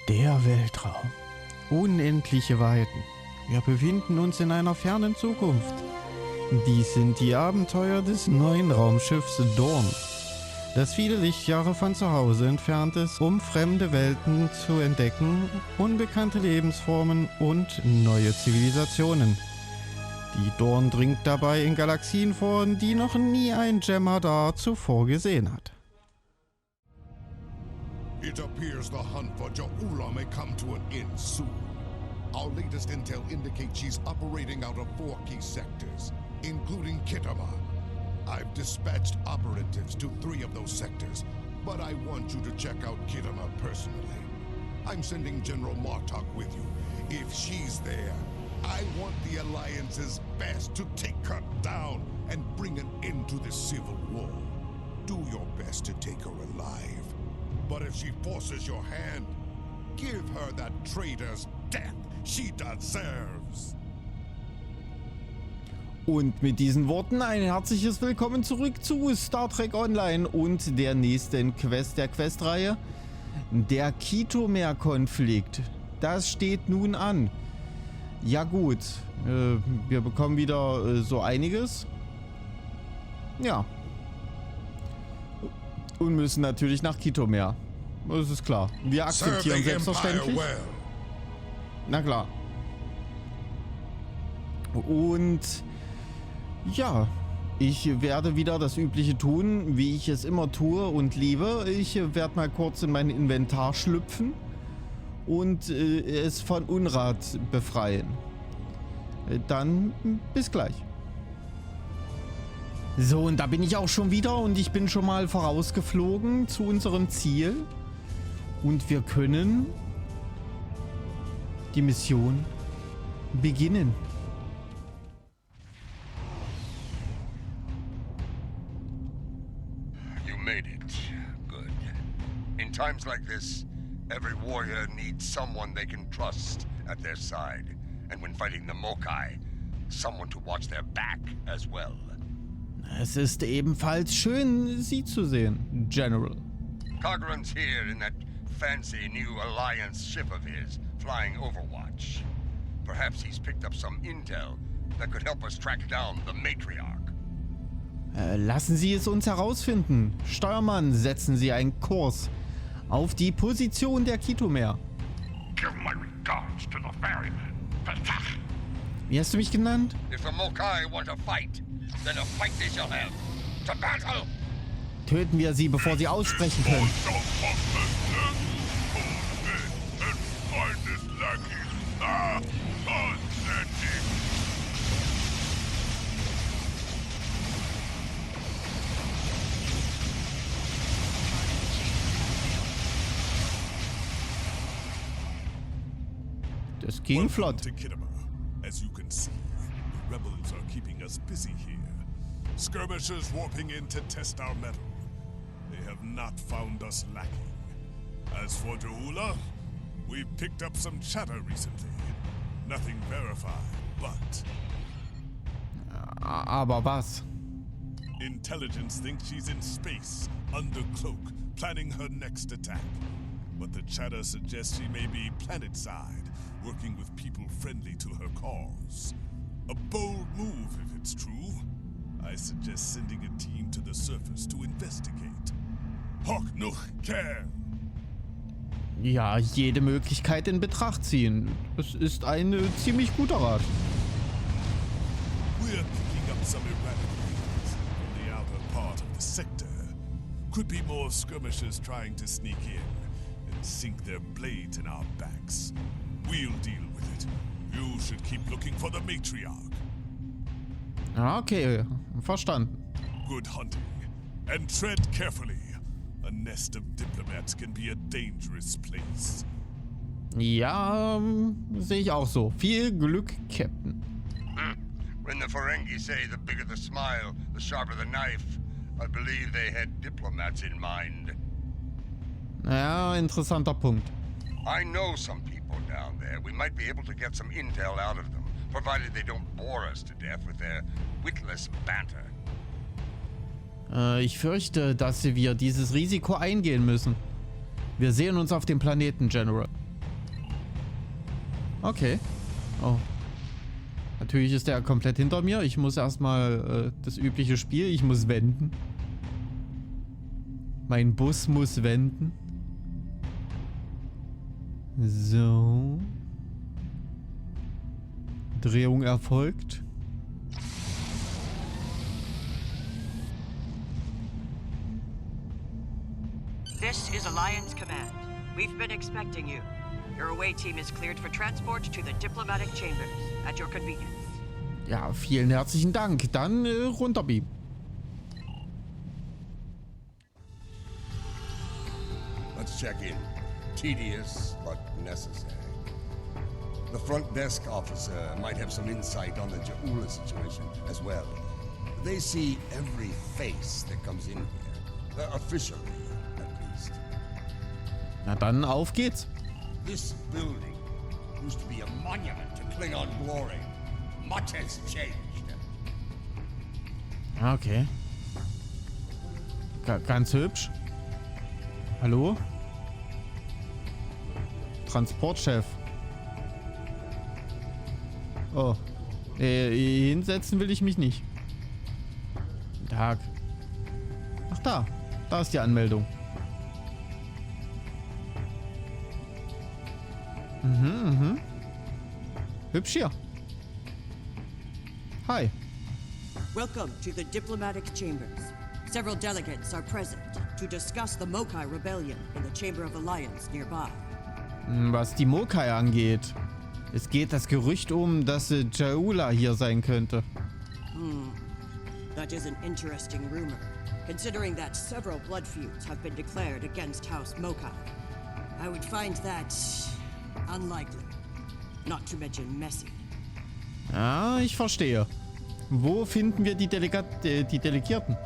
Der Weltraum. Unendliche Weiten. Wir befinden uns in einer fernen Zukunft. Dies sind die Abenteuer des neuen Raumschiffs Dawn, das viele Lichtjahre von zu Hause entfernt ist, um fremde Welten zu entdecken, unbekannte Lebensformen und neue Zivilisationen. Die Dawn dringt dabei in Galaxien vor, die noch nie ein Jem'Hadar zuvor gesehen hat. It appears the hunt for Ja'ula may come to an end soon. Our latest intel indicates she's operating out of 4 key sectors, including Khitomer. I've dispatched operatives to 3 of those sectors, but I want you to check out Khitomer personally. I'm sending General Martok with you. If she's there, I want the Alliance's best to take her down and bring an end to this civil war. Do your best to take her alive. But if she forces your hand, give her that traitor's death she deserves. Und mit diesen Worten ein herzliches Willkommen zurück zu Star Trek Online und der nächsten Quest der Questreihe. Der Khitomer Konflikt. Das steht nun an. Ja gut, wir bekommen wieder so einiges. Ja. Und müssen natürlich nach Khitomer. Das ist klar. Wir akzeptieren selbstverständlich. Na klar. Und ja, ich werde wieder das Übliche tun, wie ich es immer tue und liebe. Ich werde mal kurz in mein Inventar schlüpfen und es von Unrat befreien. Dann bis gleich. So, und da bin ich auch schon wieder und ich bin schon mal vorausgeflogen zu unserem Ziel. Und wir können die Mission beginnen. You made it. Good. In times like this, every warrior needs someone they can trust at their side. And when fighting the Mokai, someone to watch their back as well. Es ist ebenfalls schön, Sie zu sehen, General. Cogran's here in that fancy new Alliance ship of his, flying Overwatch. Perhaps he's picked up some intel that could help us track down the Matriarch. Lassen Sie es uns herausfinden. Steuermann, setzen Sie einen Kurs auf die Position der Khitomer. Give my regards to the ferryman. Wie hast du mich genannt? If the Mokai want to fight, then a fight they shall have. To battle! Töten wir sie, bevor sie aussprechen können. Das ging flott. As you can see, the rebels are keeping us busy here. Skirmishers warping in to test our mettle. They have not found us lacking. As for Ja'ula, we've picked up some chatter recently. Nothing verified, but... Aber was? Intelligence thinks she's in space, under cloak, planning her next attack. But the chatter suggests she may be planet-side, working with people friendly to her cause. A bold move, if it's true. I suggest sending a team to the surface to investigate. Hoch noch gern! Ja, jede Möglichkeit in Betracht ziehen. Es ist ein ziemlich guter Rat. We're picking up some erratic things from the outer part of the sector. Could be more skirmishers trying to sneak in and sink their blades in our backs. We'll deal with it. You should keep looking for the Matriarch. Okay, verstanden. Good hunting. And tread carefully. A nest of diplomats can be a dangerous place. Ja, sehe ich auch so. Viel Glück, Captain. When the Ferengi say the bigger the smile, the sharper the knife, I believe they had diplomats in mind. Ja, interessanter Punkt. I know some people down there. We might be able to get some intel out of them, provided they don't bore us to death with their witless banter. Ich fürchte, dass wir dieses Risiko eingehen müssen. Wir sehen uns auf dem Planeten, General. Okay. Oh. Natürlich ist der komplett hinter mir. Ich muss erstmal das übliche Spiel. Ich muss wenden. Mein Bus muss wenden. So. Drehung erfolgt. This is Alliance Command. We've been expecting you. Your away team is cleared for transport to the diplomatic chambers at your convenience. Ja, vielen herzlichen Dank. Dann runterbeamen. Let's check in. Tedious, but necessary. The front desk officer might have some insight on the Jaula situation as well. They see every face that comes in here. Officially, at least. Na dann, auf geht's. This building used to be a monument to Klingon glory. Much has changed. Okay. Ganz hübsch. Hallo? Transportchef. Oh. Hinsetzen will ich mich nicht. Guten Tag. Ach da. Da ist die Anmeldung. Hübsch hier. Hi. Welcome to the diplomatic chambers. Several delegates are present to discuss the Mokai rebellion in the Chamber of Alliance nearby. Was die Mokai angeht. Es geht das Gerücht dass Jaula hier sein könnte. That is an interesting rumor, considering that several blood feuds have been declared against House Mokai. I would find that unlikely, not to mention messy. Ah, ich verstehe. Wo finden wir die Delegierten?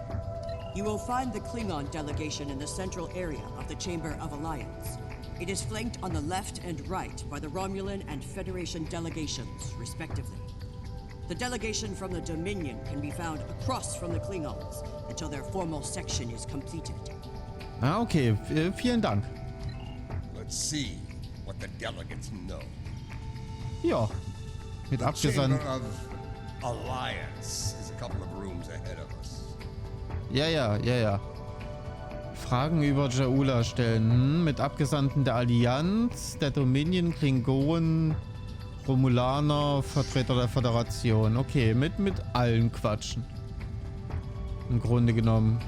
You will find the Klingon delegation in the central area of the Chamber of Alliance. It is flanked on the left and right by the Romulan and Federation delegations, respectively. The delegation from the Dominion can be found across from the Klingons until their formal section is completed. Ah, okay. Vielen Dank. Let's see what the delegates know. Ja. Mit The abgesandt. Chamber of Alliance is a couple of rooms ahead of us. Ja. Fragen über Jaula stellen. Mit Abgesandten der Allianz, der Dominion, Klingonen, Romulaner, Vertreter der Föderation. Okay, mit allen quatschen. Im Grunde genommen.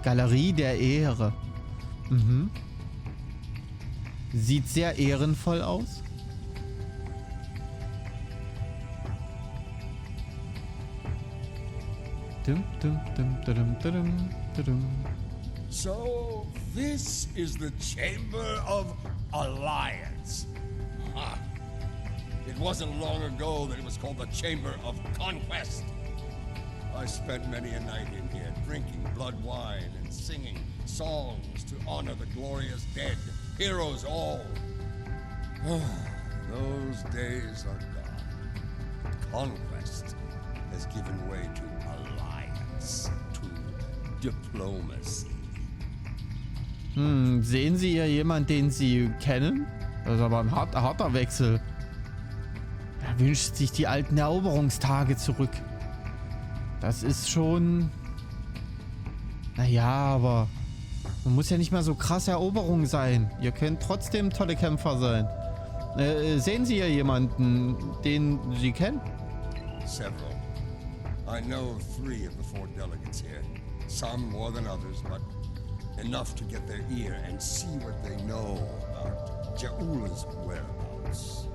Galerie der Ehre. Sieht sehr ehrenvoll aus. So, this is the Chamber of Alliance. Huh. It wasn't long ago that it was called the Chamber of Conquest. I spent many a night in here, drinking blood wine and singing songs to honor the glorious dead, heroes all. Those days are gone. Conquest has given way to alliance, to diplomacy. Sehen Sie hier jemanden, den Sie kennen? Das ist aber ein harter Wechsel. Er wünscht sich die alten Eroberungstage zurück. Das ist schon... Naja, aber... Man muss ja nicht mehr so krasse Eroberung sein. Ihr könnt trotzdem tolle Kämpfer sein. Sehen Sie hier jemanden, den Sie kennen? Several. I know of 3 of the 4 delegates here. Some more than others, but enough to get their ear and see what they know about Jaula's whereabouts.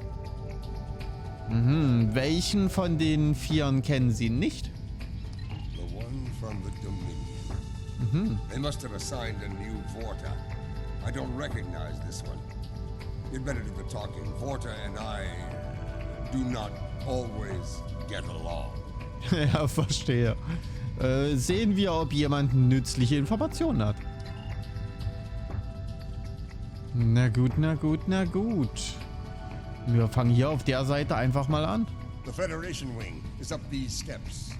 Welchen von den 4 kennen Sie nicht? The one from the Dominion. They must have assigned a new Vorta. I don't recognize this one. You'd better do the talking. Vorta and I do not always get along. Ja, verstehe. Sehen wir, ob jemand nützliche Informationen hat. Na gut. Wir fangen hier auf der Seite einfach mal an. The Federation wing is up these steps.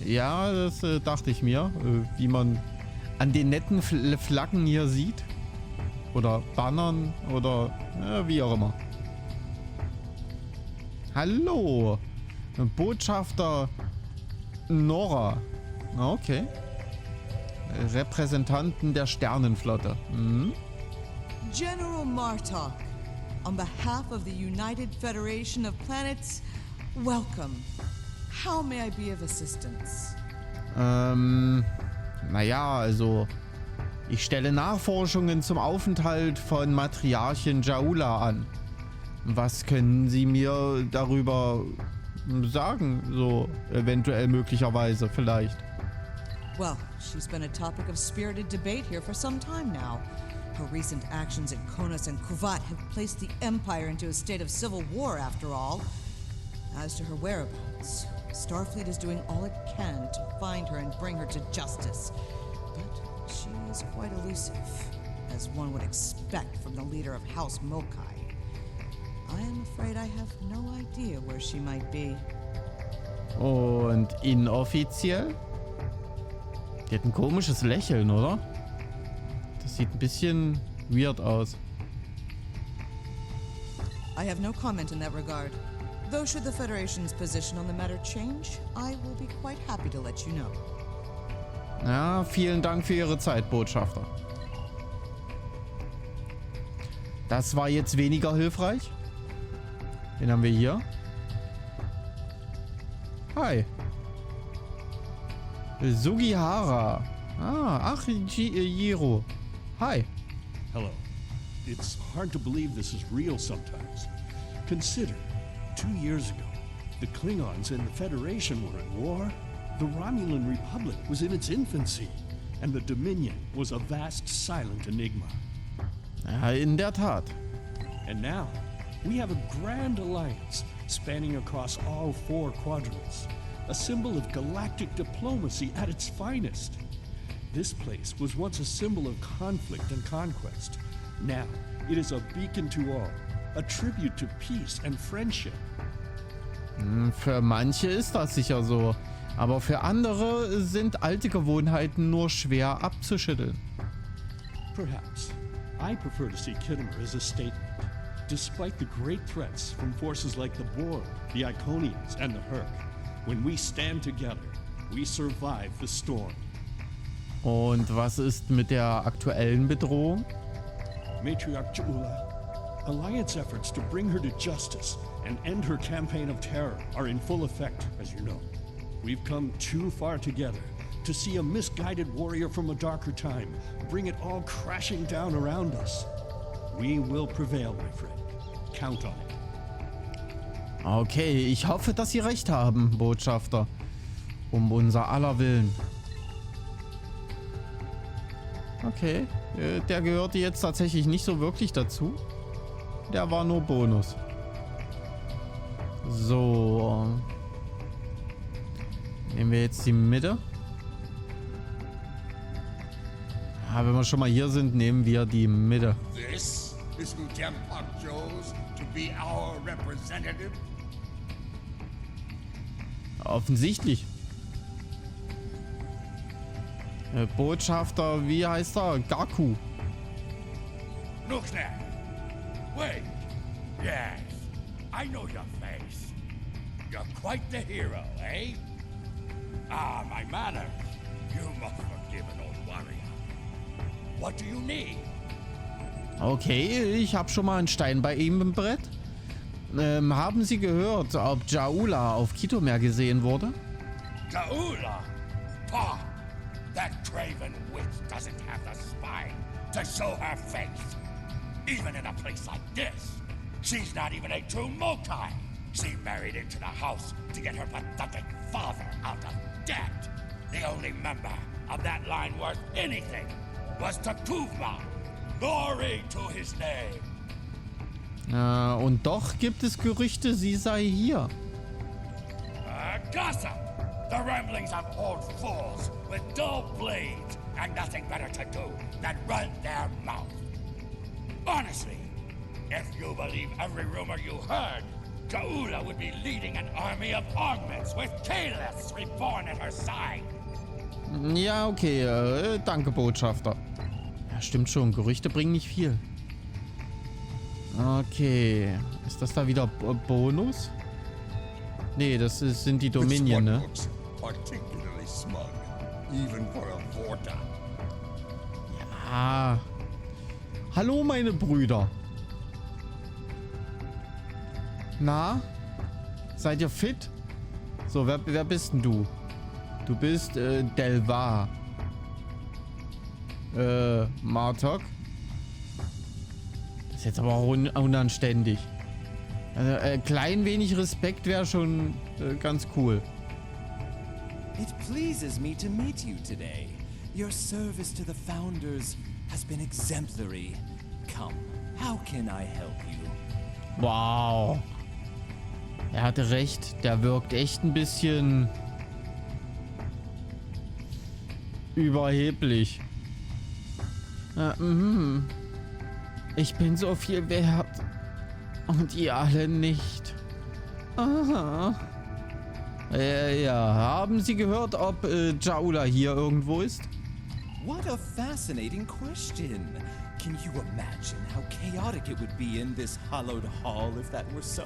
Ja, das dachte ich mir. Wie man an den netten Flaggen hier sieht. Oder Bannern oder wie auch immer. Hallo. Botschafter Nora. Okay. Repräsentanten der Sternenflotte. Hm? General Martok, on behalf of the United Federation of Planets, welcome. How may I be of assistance? Naja, also ich stelle Nachforschungen zum Aufenthalt von Matriarchin Jaula an. Was können Sie mir darüber sagen, so eventuell möglicherweise vielleicht? Well, she's been a topic of spirited debate here for some time now. Her recent actions at Konos and Kuvat have placed the Empire into a state of civil war, after all. As to her whereabouts, Starfleet is doing all it can to find her and bring her to justice. But she is quite elusive, as one would expect from the leader of House Mokai. I am afraid I have no idea where she might be. Und inoffiziell? Die hat ein komisches Lächeln, oder? Das sieht ein bisschen weird aus. I have no comment in that regard. Though should the Federation's position on the matter change, I will be quite happy to let you know. Ja, vielen Dank für Ihre Zeit, Botschafter. Das war jetzt weniger hilfreich. Wen haben wir hier? Hi. Sugihara. Ach, Jiro. Hi. Hello. It's hard to believe this is real sometimes. Consider, 2 years ago, the Klingons and the Federation were at war, the Romulan Republic was in its infancy, and the Dominion was a vast silent enigma. Ja, in der Tat. And now, we have a grand alliance spanning across all 4 quadrants, a symbol of galactic diplomacy at its finest. This place was once a symbol of conflict and conquest. Now, it is a beacon to all, a tribute to peace and friendship. Für manche ist das sicher so, aber für andere sind alte Gewohnheiten nur schwer abzuschütteln. Perhaps. I prefer to see Khitomer as a statement. Despite the great threats from forces like the Borg, the Iconians, and the Herc, when we stand together, we survive the storm. Und was ist mit der aktuellen Bedrohung? Matriarch Jaula, Alliance efforts to bring her to justice and end her campaign of terror are in full effect, as you know. We've come too far together to see a misguided warrior from a darker time bring it all crashing down around us. We will prevail, my friend. Count on it. Okay, ich hoffe, dass Sie recht haben, Botschafter. Um unser aller Willen. Okay, der gehörte jetzt tatsächlich nicht so wirklich dazu. Der war nur Bonus. So. Nehmen wir jetzt die Mitte. Ja, wenn wir schon mal hier sind, nehmen wir die Mitte. This is who Jempak chose to be our representative? Offensichtlich. Botschafter, wie heißt er? Gaku. Look there. Wait. Yes, I know your face. You're quite the hero, eh? Ah, my manners. You must forgive an old warrior. What do you need? Okay, ich habe schon mal einen Stein bei ihm im Brett. Haben Sie gehört, ob Jaula auf Khitomer gesehen wurde? Jaula? Pah! That craven witch doesn't have the spine to show her face. Even in a place like this, she's not even a true Mokai. She married into the house to get her pathetic father out of debt. The only member of that line worth anything was Takuvma. Glory to his name. Und doch gibt es Gerüchte, sie sei hier. Gossip! The ramblings of old fools with dull blades and nothing better to do than run their mouth. Honestly, if you believe every rumor you heard, Jaula would be leading an army of augments with Kalis reborn at her side. Ja, okay, danke, Botschafter. Ja, stimmt schon, Gerüchte bringen nicht viel. Okay, ist das da wieder Bonus? Nee, das sind die This Dominion, one ne? looks particularly smug, even for a Vorta. Ah. Hallo, meine Brüder. Na? Seid ihr fit? So, wer bist denn du? Du bist, Delvar. Martok. Das ist jetzt aber auch unanständig. Also, klein wenig Respekt wäre schon ganz cool. It pleases me to meet you today. Your service to the Founders has been exemplary. Come, how can I help you? Wow. Er hatte recht. Der wirkt echt ein bisschen überheblich. Ich bin so viel wert. Und ihr alle nicht. Aha. Ja, haben Sie gehört, ob Jaula hier irgendwo ist? What a fascinating question. Can you imagine how chaotic it would be in this hallowed hall if that were so?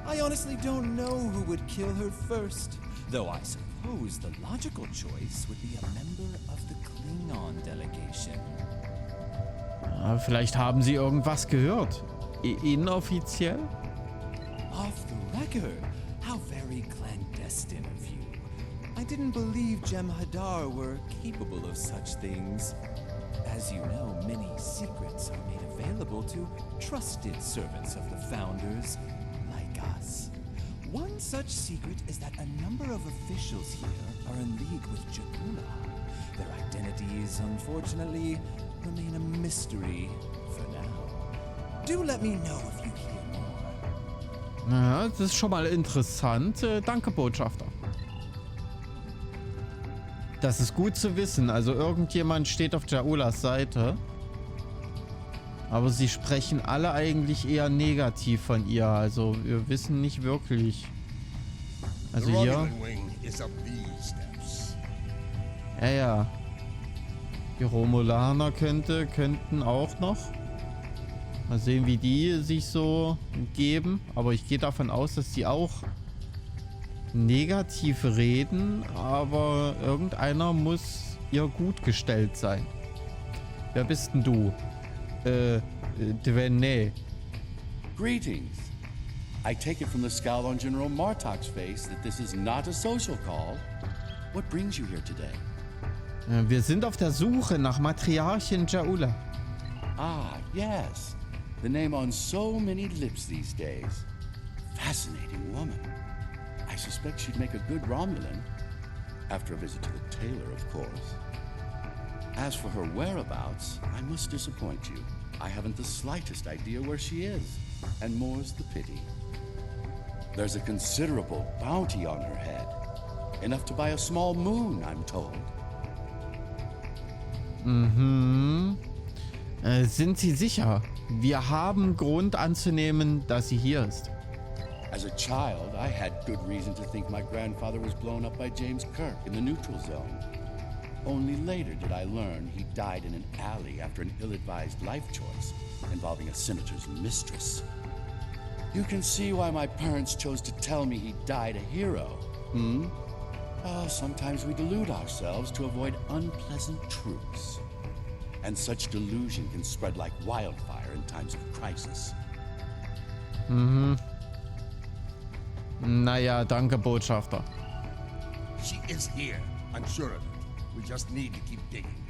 I honestly don't know who would kill her first, though I suppose the logical choice would be a member of the Klingon delegation. Ja, vielleicht haben Sie irgendwas gehört. Inoffiziell? Off the record? How very clandestine of you. I didn't believe Jem'Hadar were capable of such things. As you know, many secrets are made available to trusted servants of the Founders, like us. One such secret is that a number of officials here are in league with Jaula. Their identities, unfortunately, remain a mystery for now. Do let me know if you hear more. Ja, das ist schon mal interessant. Danke, Botschafter. Das ist gut zu wissen. Also irgendjemand steht auf Jaulas Seite. Aber sie sprechen alle eigentlich eher negativ von ihr. Also wir wissen nicht wirklich. Also hier. Ja. Die Romulaner könnten auch noch. Mal sehen, wie die sich so geben. Aber ich gehe davon aus, dass die auch negativ reden. Aber irgendeiner muss ihr gut gestellt sein. Wer bist denn du? Dwene. Greetings. I take it from the scowl on General Martok's face that this is not a social call. What brings you here today? Wir sind auf der Suche nach Matriarchin Jaula. Ah, yes. The name on so many lips these days. Fascinating woman. I suspect she'd make a good Romulan. After a visit to the tailor, of course. As for her whereabouts, I must disappoint you. I haven't the slightest idea where she is. And more's the pity. There's a considerable bounty on her head. Enough to buy a small moon, I'm told. Sind Sie sicher? Wir haben Grund anzunehmen, dass sie hier ist. As a child, I had good reason to think my grandfather was blown up by James Kirk in the neutral zone. Only later did I learn he died in an alley after an ill-advised life choice involving a senator's mistress. You can see why my parents chose to tell me he died a hero. Sometimes we delude ourselves to avoid unpleasant truths. And such delusion can spread like wildfire in times of crisis. Naja, danke, Botschafter. She is here. I'm sure of it. We just need to keep digging.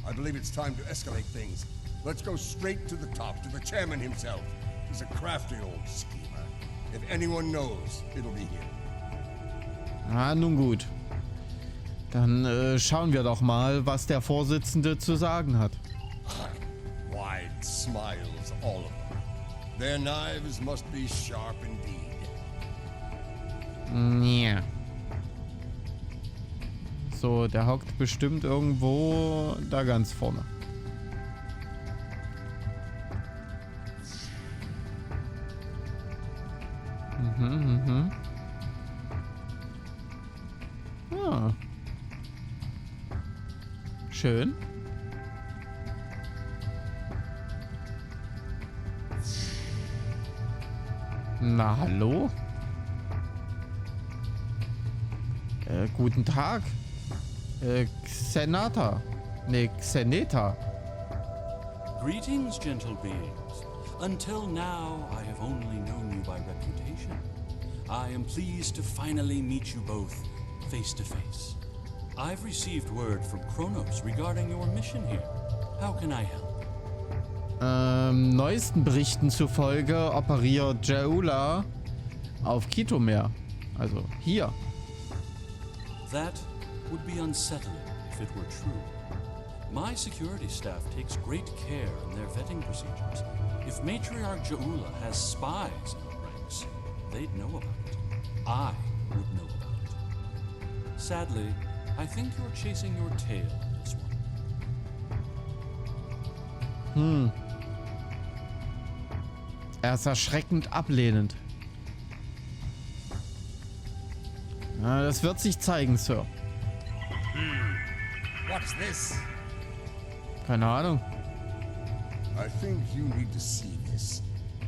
I believe it's time to escalate things. Let's go straight to the top, to the chairman himself. He's a crafty old schemer. If anyone knows, it'll be him. Ah, nun gut. Dann schauen wir doch mal, was der Vorsitzende zu sagen hat. Wide smiles, all of them. Their knives must be sharp indeed. Ja. So, der hockt bestimmt irgendwo da ganz vorne. Ja. Schön. Na, hallo? Guten Tag. Xenata. Ne, Xeneta. Greetings, gentle beings. Until now, I have only known you by reputation. I am pleased to finally meet you both face to face. I've received word from Kronos regarding your mission here. How can I help? Neuesten Berichten zufolge operiert Jaula auf Khitomer. Also hier. That would be unsettling if it were true. My security staff takes great care in their vetting procedures. If Matriarch Jaula has spies in the ranks, they'd know about it. I would know about it. Sadly, I think you're chasing your tail on this one. Er ist erschreckend ablehnend. Na, das wird sich zeigen, Sir. What's this? Keine Ahnung. I think you need to see this.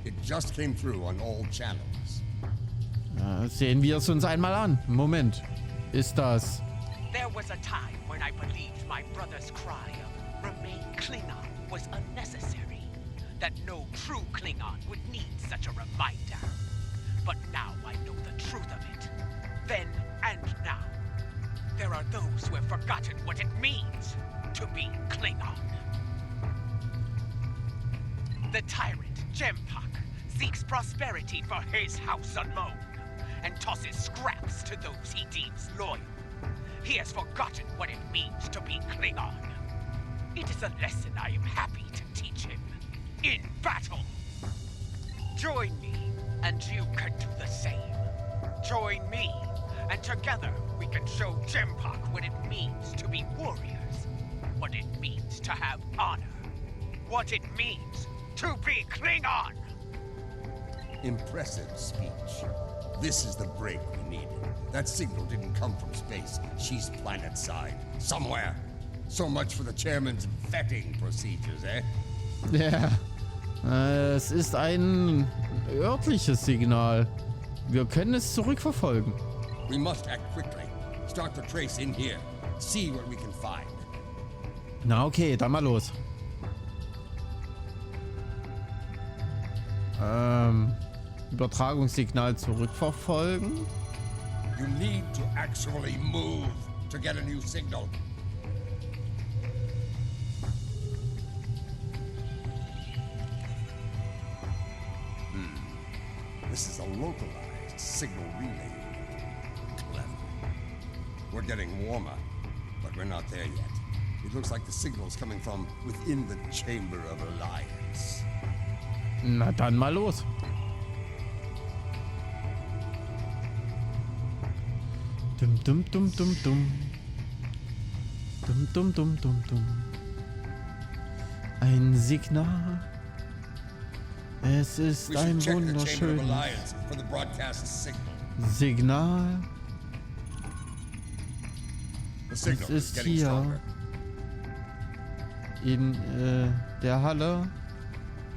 It just came through on all channels. Sehen wir es uns einmal an. Moment. Ist das... There was a time when I believed my brother's cry of remain Klingon was unnecessary. That no true Klingon would need such a reminder. But now I know the truth of it. Then and now. There are those who have forgotten what it means to be Klingon. The tyrant, Jempak, seeks prosperity for his house alone, and tosses scraps to those he deems loyal. He has forgotten what it means to be Klingon. It is a lesson I am happy to teach him. In battle! Join me, and you can do the same. Join me, and together we can show Jempak what it means to be warriors. What it means to have honor. What it means to be Klingon! Impressive speech. This is the break we needed. That signal didn't come from space. She's planet-side. Somewhere. So much for the chairman's vetting procedures, eh? Ja. Es ist ein örtliches Signal. Wir können es zurückverfolgen. We must act quickly. Start the trace in here. See what we can find. Na okay, dann mal los. Übertragungssignal zurückverfolgen. You need to actually move to get a new signal. This is a localized signal relay unit. Clever. We're getting warmer, but we're not there yet. It looks like the signal's coming from within the Chamber of Alliance. Na dann mal los. Dum dum dum dum dum. Dum dum dum dum dum. Ein Signal. Es ist ein wunderschönes Signal. Es ist hier in der Halle.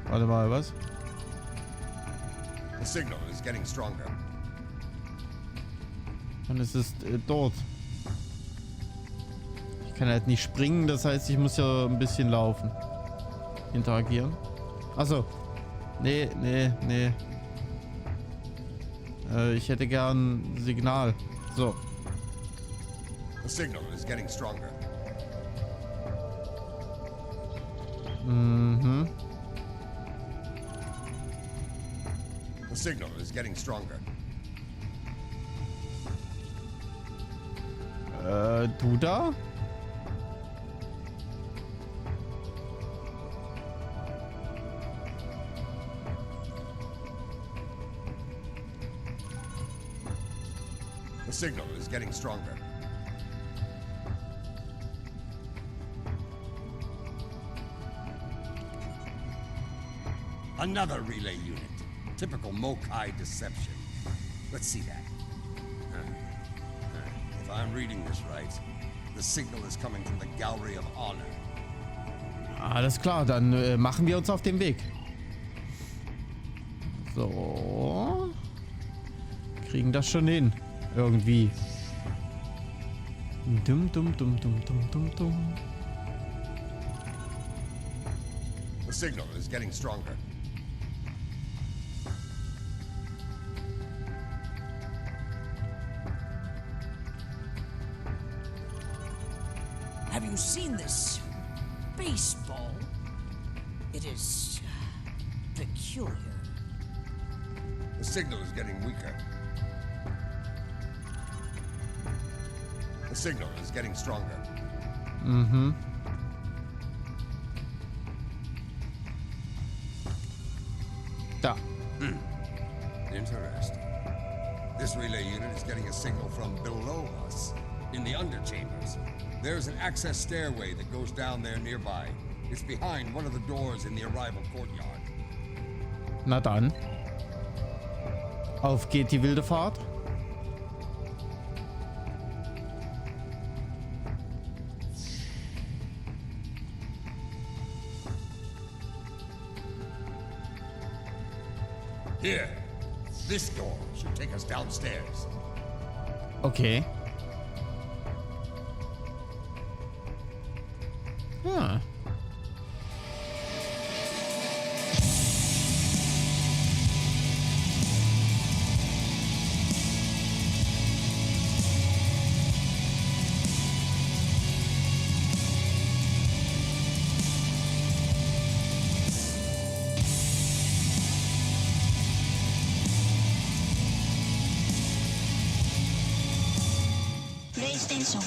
Warte mal, was? The signal is getting stronger. Und es ist dort. Ich kann halt nicht springen, das heißt, ich muss ja ein bisschen laufen. Interagieren. Achso. Nee. Ich hätte gern Signal. So. The signal is getting stronger. Mhm. The signal is getting stronger. Du da? The signal is getting stronger. Another relay unit. Typical Mokai deception. Let's see that. If I'm reading this right, the signal is coming from the Gallery of Honor. Alles klar, dann machen wir uns auf den Weg. So. Kriegen das schon hin. Irgendwie. Dum dum dum dum dum dum dum. The signal is getting stronger. Have you seen this baseball? It is peculiar. The signal is getting weaker. The signal is getting stronger. Mhm. Da. Interesting. This relay unit is getting a signal from below us, in the underchambers. There's an access stairway that goes down there nearby. It's behind one of the doors in the arrival courtyard. Na dann. Auf geht die wilde Fahrt. Here. This door should take us downstairs. Okay. Ah. PlayStation